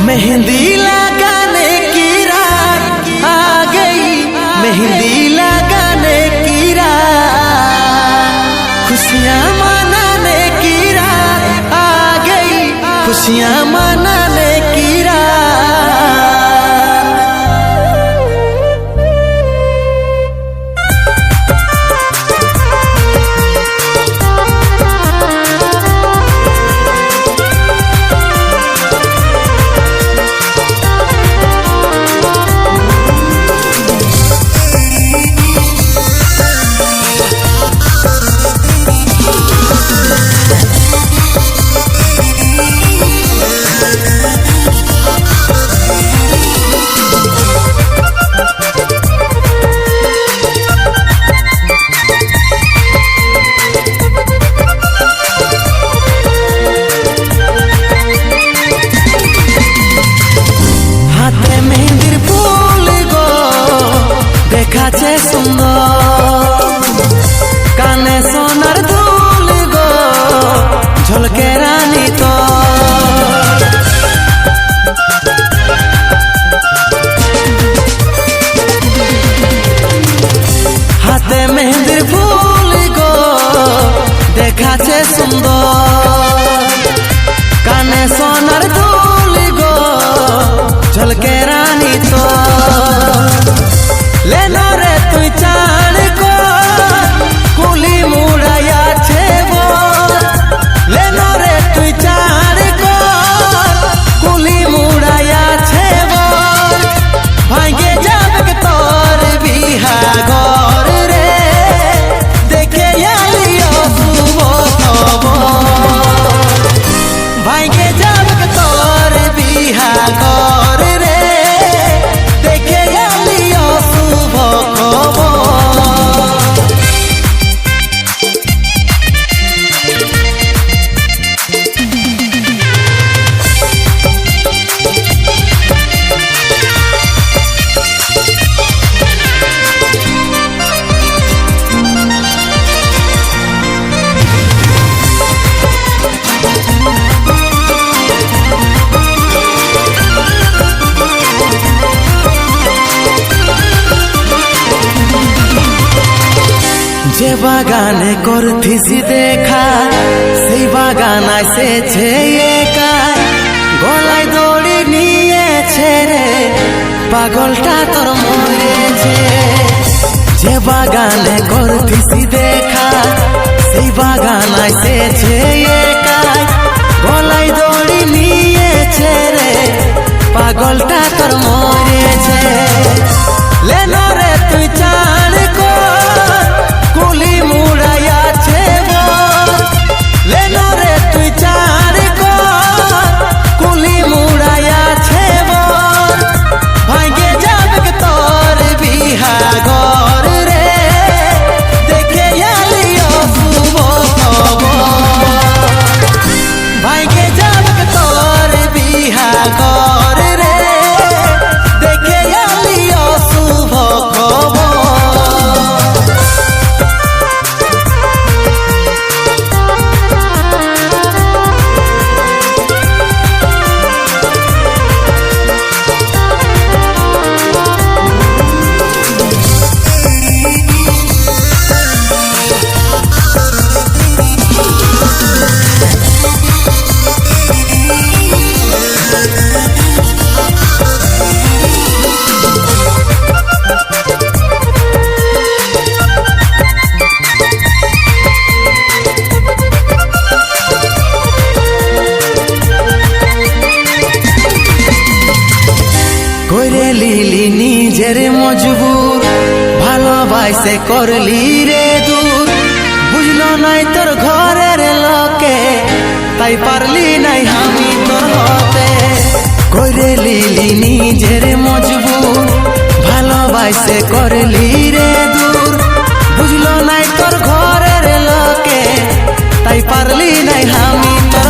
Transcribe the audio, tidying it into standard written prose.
मेहंदी लगाने की रात आ गई, मेहंदी लगाने की रात, खुशियाँ मनाने की रात आ गई, खुशियाँ मनाने की रात। দেখাছে সুন্দর কানে সোনার দুল গো ঝলকে রানী তো হাতে মেহেন্দির ফুল গো দেখাছে সুন্দর কানে সোনার দুল গো ঝলকে রানী তো लेनो रे तुई चाण को कुली मुड़ाया छे वो, लेनो रे तुई चाण को कुली मुड़ाया छे वो, भांगे जाबक तोर बिहा गोर रे देखे आलियो सुबो तबो, भांगे जाबक तोर बिहा गोर रे देखे आलियो যে বাগানে করথিসি দেখা সেই বাগান এসেছে একাই, গলায় দড়ি নিয়েছে রে পাগলটা তোর মরেছে। যে বাগানে করথিসি দেখা সেই বাগান এসেছে একাই, গলায় দড়ি নিয়েছে রে পাগলটা তোর মরেছে। লেনো রে তুই চাণ কো কুলি মুড়াইয়া ছে वो, लेनो रे तुई चाण को कुली मुड़ाया छे वो, भांगे जाबक तोर बिहा गोर रे देखे आलियो सुबो तबो, भांगे जाबक तोर बिहा गोर रे देखे आलियो सुबो तबो। করে লিলি নিজের মজবুর ভালোবাসে করলি রে দূর, বুঝলো নাই তোর ঘরের লোকে তাই পারলি নাই আমি তোর হতে। করে লিলি নিজের মজবুর ভালোবাসে করলি রে দূর, বুঝলো নাই তোর ঘরের লোকে তাই পারলি নাই আমি তোর